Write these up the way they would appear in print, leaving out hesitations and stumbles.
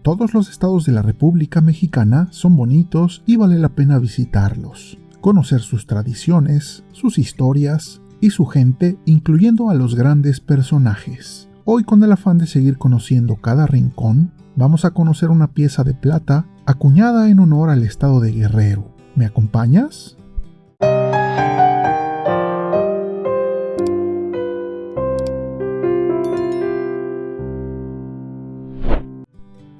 Todos los estados de la República Mexicana son bonitos y vale la pena visitarlos, conocer sus tradiciones, sus historias y su gente, incluyendo a los grandes personajes. Hoy, con el afán de seguir conociendo cada rincón, vamos a conocer una pieza de plata acuñada en honor al estado de Guerrero. ¿Me acompañas?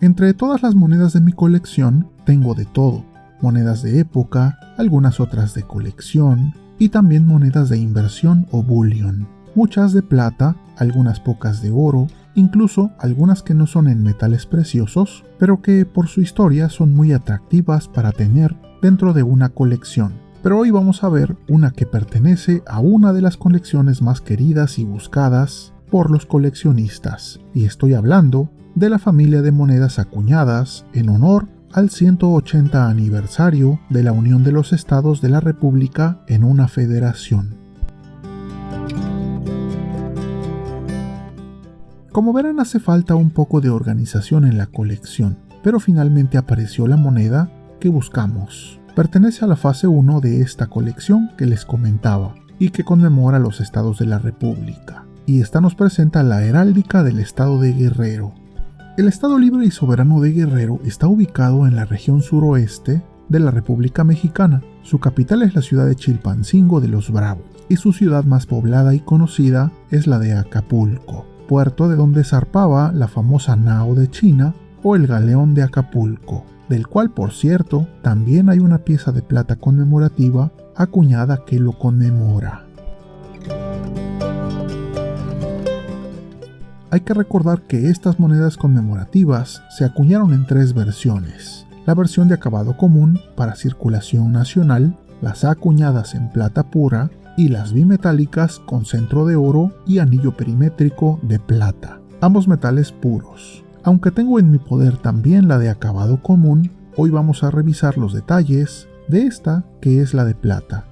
Entre todas las monedas de mi colección, tengo de todo. Monedas de época, algunas otras de colección, y también monedas de inversión o bullion. Muchas de plata, algunas pocas de oro, incluso algunas que no son en metales preciosos, pero que por su historia son muy atractivas para tener dentro de una colección. Pero hoy vamos a ver una que pertenece a una de las colecciones más queridas y buscadas por los coleccionistas, y estoy hablando de la familia de monedas acuñadas en honor al 180 aniversario de la Unión de los Estados de la República en una federación. Como verán, hace falta un poco de organización en la colección, pero finalmente apareció la moneda que buscamos. Pertenece a la fase 1 de esta colección que les comentaba y que conmemora los estados de la República. Y esta nos presenta la heráldica del estado de Guerrero. El Estado Libre y Soberano de Guerrero está ubicado en la región suroeste de la República Mexicana. Su capital es la ciudad de Chilpancingo de los Bravos, y su ciudad más poblada y conocida es la de Acapulco, puerto de donde zarpaba la famosa nao de China o el galeón de Acapulco, del cual, por cierto, también hay una pieza de plata conmemorativa acuñada que lo conmemora. Hay que recordar que estas monedas conmemorativas se acuñaron en 3 versiones. La versión de acabado común para circulación nacional, las acuñadas en plata pura y las bimetálicas con centro de oro y anillo perimétrico de plata, ambos metales puros. Aunque tengo en mi poder también la de acabado común, hoy vamos a revisar los detalles de esta que es la de plata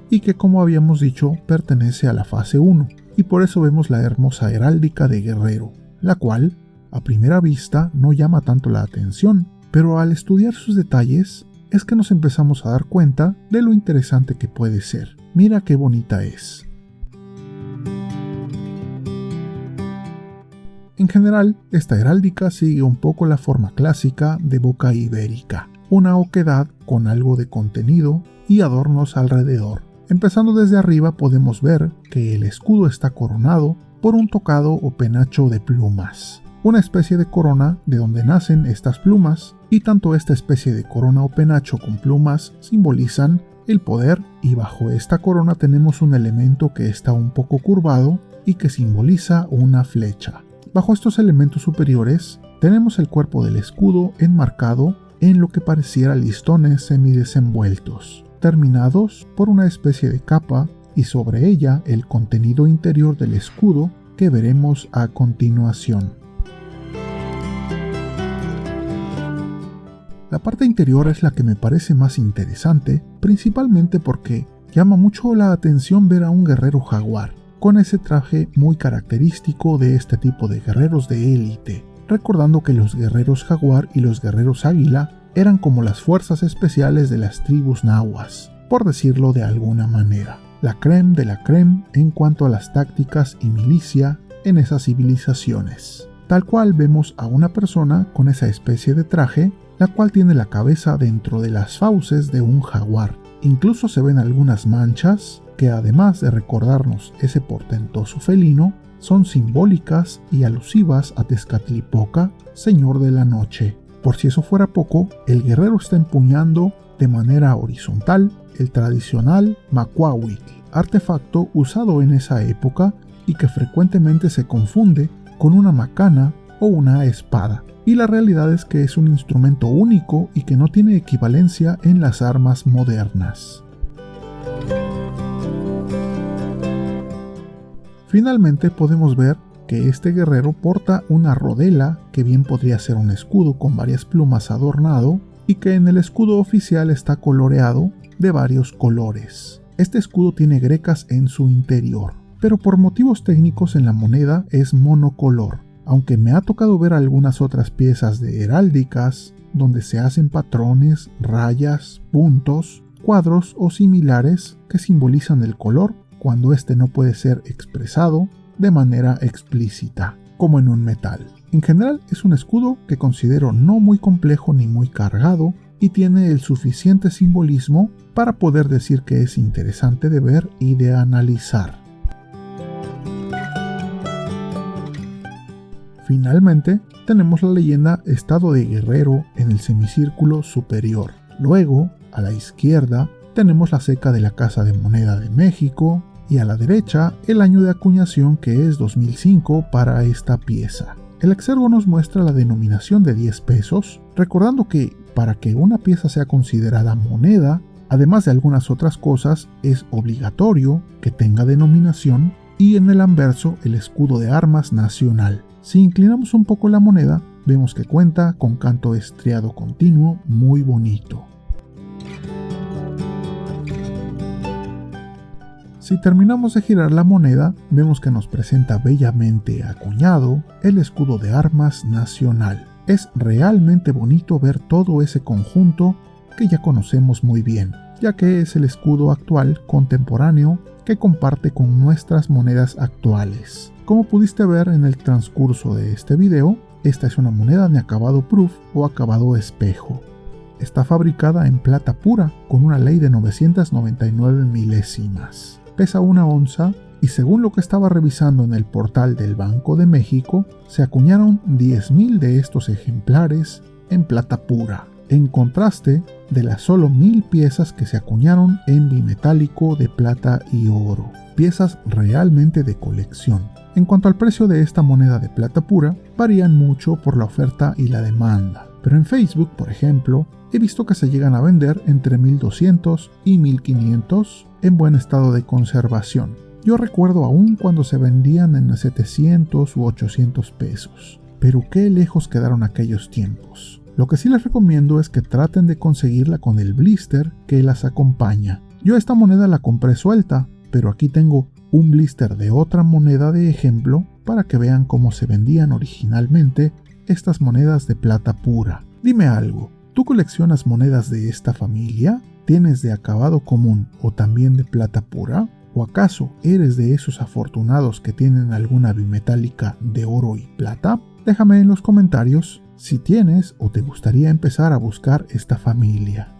y que, como habíamos dicho, pertenece a la fase 1. Y por eso vemos la hermosa heráldica de Guerrero, la cual, a primera vista, no llama tanto la atención, pero al estudiar sus detalles, es que nos empezamos a dar cuenta de lo interesante que puede ser. Mira qué bonita es. En general, esta heráldica sigue un poco la forma clásica de boca ibérica, una oquedad con algo de contenido y adornos alrededor. Empezando desde arriba podemos ver que el escudo está coronado por un tocado o penacho de plumas, una especie de corona de donde nacen estas plumas, y tanto esta especie de corona o penacho con plumas simbolizan el poder, y bajo esta corona tenemos un elemento que está un poco curvado y que simboliza una flecha. Bajo estos elementos superiores tenemos el cuerpo del escudo enmarcado en lo que pareciera listones semidesenvueltos, terminados por una especie de capa, y sobre ella el contenido interior del escudo que veremos a continuación. La parte interior es la que me parece más interesante, principalmente porque llama mucho la atención ver a un guerrero jaguar, con ese traje muy característico de este tipo de guerreros de élite, recordando que los guerreros jaguar y los guerreros águila eran como las fuerzas especiales de las tribus nahuas, por decirlo de alguna manera, la crème de la crème en cuanto a las tácticas y milicia en esas civilizaciones. Tal cual vemos a una persona con esa especie de traje, la cual tiene la cabeza dentro de las fauces de un jaguar. Incluso se ven algunas manchas que, además de recordarnos ese portentoso felino, son simbólicas y alusivas a Tezcatlipoca, señor de la noche. Por si eso fuera poco, el guerrero está empuñando de manera horizontal el tradicional macuahuitl, artefacto usado en esa época y que frecuentemente se confunde con una macana o una espada. Y la realidad es que es un instrumento único y que no tiene equivalencia en las armas modernas. Finalmente podemos ver que este guerrero porta una rodela que bien podría ser un escudo con varias plumas adornado y que en el escudo oficial está coloreado de varios colores. Este escudo tiene grecas en su interior, pero por motivos técnicos en la moneda es monocolor. aunque me ha tocado ver algunas otras piezas de heráldicas donde se hacen patrones, rayas, puntos, cuadros o similares que simbolizan el color cuando este no puede ser expresado de manera explícita, como en un metal. En general es un escudo que considero no muy complejo ni muy cargado y tiene el suficiente simbolismo para poder decir que es interesante de ver y de analizar. Finalmente, tenemos la leyenda Estado de Guerrero en el semicírculo superior. Luego, a la izquierda, tenemos la ceca de la Casa de Moneda de México y a la derecha el año de acuñación, que es 2005 para esta pieza. El exergo nos muestra la denominación de 10 pesos, recordando que para que una pieza sea considerada moneda, además de algunas otras cosas, es obligatorio que tenga denominación y en el anverso el escudo de armas nacional. Si inclinamos un poco la moneda, vemos que cuenta con canto estriado continuo muy bonito. Si terminamos de girar la moneda, vemos que nos presenta bellamente acuñado el escudo de armas nacional. Es realmente bonito ver todo ese conjunto que ya conocemos muy bien, ya que es el escudo actual contemporáneo que comparte con nuestras monedas actuales. Como pudiste ver en el transcurso de este video, esta es una moneda de acabado proof o acabado espejo. Está fabricada en plata pura con una ley de 999 milésimas. Pesa 1 onza y según lo que estaba revisando en el portal del Banco de México, se acuñaron 10,000 de estos ejemplares en plata pura, en contraste de las solo 1,000 piezas que se acuñaron en bimetálico de plata y oro. Piezas realmente de colección. En cuanto al precio de esta moneda de plata pura, varían mucho por la oferta y la demanda, pero en Facebook, por ejemplo, he visto que se llegan a vender entre 1,200 y 1,500 en buen estado de conservación. Yo recuerdo aún cuando se vendían en 700 u 800 pesos, pero qué lejos quedaron aquellos tiempos. Lo que sí les recomiendo es que traten de conseguirla con el blister que las acompaña. Yo esta moneda la compré suelta, pero aquí tengo un blister de otra moneda de ejemplo para que vean cómo se vendían originalmente estas monedas de plata pura. Dime algo, ¿tú coleccionas monedas de esta familia? ¿Tienes de acabado común o también de plata pura? ¿O acaso eres de esos afortunados que tienen alguna bimetálica de oro y plata? Déjame en los comentarios si tienes o te gustaría empezar a buscar esta familia.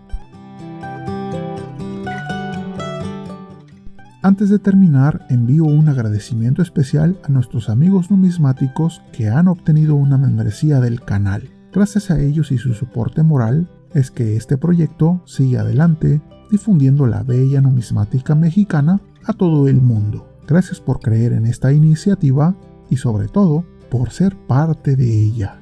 Antes de terminar, envío un agradecimiento especial a nuestros amigos numismáticos que han obtenido una membresía del canal. Gracias a ellos y su soporte moral es que este proyecto sigue adelante difundiendo la bella numismática mexicana a todo el mundo. Gracias por creer en esta iniciativa y sobre todo por ser parte de ella.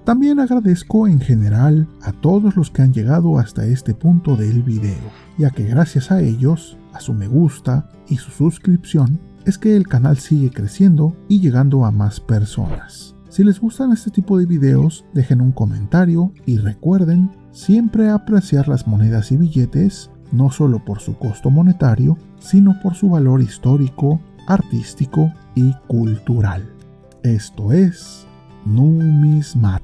También agradezco en general a todos los que han llegado hasta este punto del video, ya que gracias a ellos, a su me gusta y su suscripción, es que el canal sigue creciendo y llegando a más personas. Si les gustan este tipo de videos, dejen un comentario y recuerden siempre apreciar las monedas y billetes, no solo por su costo monetario, sino por su valor histórico, artístico y cultural. Esto es Numismat.